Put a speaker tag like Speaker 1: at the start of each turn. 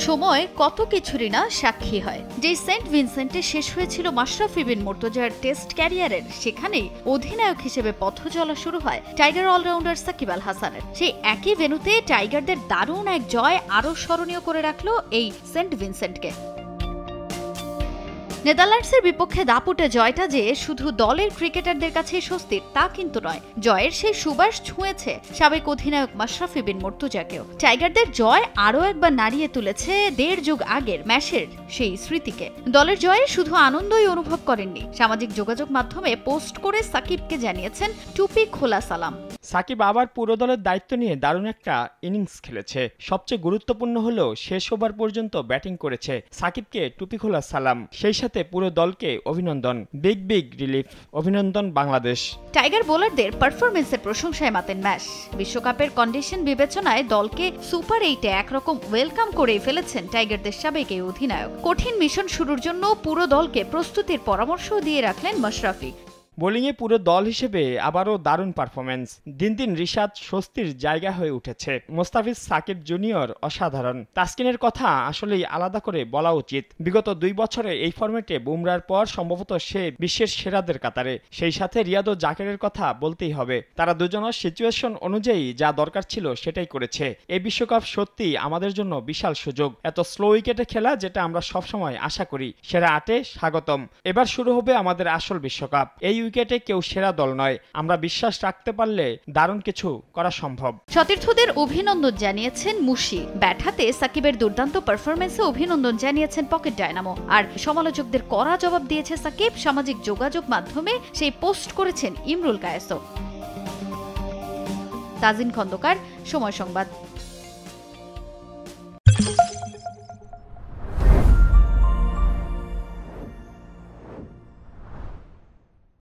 Speaker 1: সময় কত কিছুরই না সাক্ষী হয়। যে সেন্ট ভিনসেন্টে শেষ হয়েছিল মাশরাফি বিন মুর্তজার টেস্ট ক্যারিয়ারের, সেখানেই অধিনায়ক হিসেবে পথ চলা শুরু হয় টাইগার অলরাউন্ডার সাকিব আল হাসানের। সেই একই ভেন্যুতে টাইগারদের দারুণ এক জয় আরও স্মরণীয় করে রাখল এই সেন্ট ভিনসেন্টকে। নেদারল্যান্ডসের বিপক্ষে দাপুটে জয়টা যে শুধু দলের ক্রিকেটারদের কাছেই স্বস্তির তা কিন্তু নয়, জয়ের সেই সুবাস ছুঁয়েছে সাবেক অধিনায়ক মাশরাফি বিন মুর্তজাকেও। টাইগারদের জয় আরও একবার নাড়িয়ে তুলেছে ১.৫ যুগ আগের ম্যাচের সেই স্মৃতিকে। দলের জয়ে শুধু আনন্দই অনুভব করেননি, সামাজিক যোগাযোগ মাধ্যমে পোস্ট করে সাকিবকে জানিয়েছেন টুপি খোলা সালাম।
Speaker 2: সাকিব আবার পুরো দলের দায়িত্ব নিয়ে দারুণ একটা ইনিংস খেলেছে। সবচেয়ে গুরুত্বপূর্ণ হলো শেষ ওভার পর্যন্ত ব্যাটিং করেছে। সাকিবকে টুপি খোলা সালাম, সেই সাথে পুরো দলকে অভিনন্দন। বিগ বিগ রিলিফ, অভিনন্দন বাংলাদেশ।
Speaker 1: টাইগার বোলারদের পারফরমেন্সের প্রশংসায় মাতেন ম্যাশ। বিশ্বকাপের কন্ডিশন বিবেচনায় দলকে সুপার 8-এ একরকম ওয়েলকাম করে ফেলেছেন টাইগারদের সাবেক এই অধিনায়ক। কঠিন মিশন শুরুর জন্য পুরো দলকে প্রস্তুতির পরামর্শ দিয়ে রাখলেন মাশরাফি।
Speaker 2: বোলিংয়ে পুরো দল হিসেবে আবারও দারুণ পারফরমেন্স। দিন দিন রিশাদ স্বস্তির জায়গা হয়ে উঠেছে। মোস্তাফিজ সাকিব জুনিয়র অসাধারণ। তাসকিনের কথা আসলেই আলাদা করে বলা উচিত। বিগত 2 বছরে এই ফরম্যাটে বুমরার পর সম্ভবত সে বিশ্বের সেরাদের কাতারে। সেই সাথে রিয়াদ ও জাকেরের কথা বলতেই হবে। তারা দুজনের সিচুয়েশন অনুযায়ী যা দরকার ছিল সেটাই করেছে। এই বিশ্বকাপ সত্যি আমাদের জন্য বিশাল সুযোগ। এত স্লো উইকেটে খেলা, যেটা আমরা সবসময় আশা করি। সেরা 8-এ স্বাগতম। এবার শুরু হবে আমাদের আসল বিশ্বকাপ। এই উইকেটে কেউ সেরা দল নয়। আমরা বিশ্বাস রাখতে পারলে দারুণ কিছু করা সম্ভব।
Speaker 1: সতীর্থদের অভিনন্দন জানিয়েছেন মুশি। ব্যাট হাতে সাকিবের দুর্দান্ত পারফরমেন্সে অভিনন্দন জানিয়েছেন পকেট ডায়নামো। আর সমালোচকদের কড়া জবাব দিয়েছে সাকিব। সামাজিক যোগাযোগ মাধ্যমে সেই পোস্ট করেছেন ইমরুল কায়েসও। তাজিন খন্দকার, সময় সংবাদ।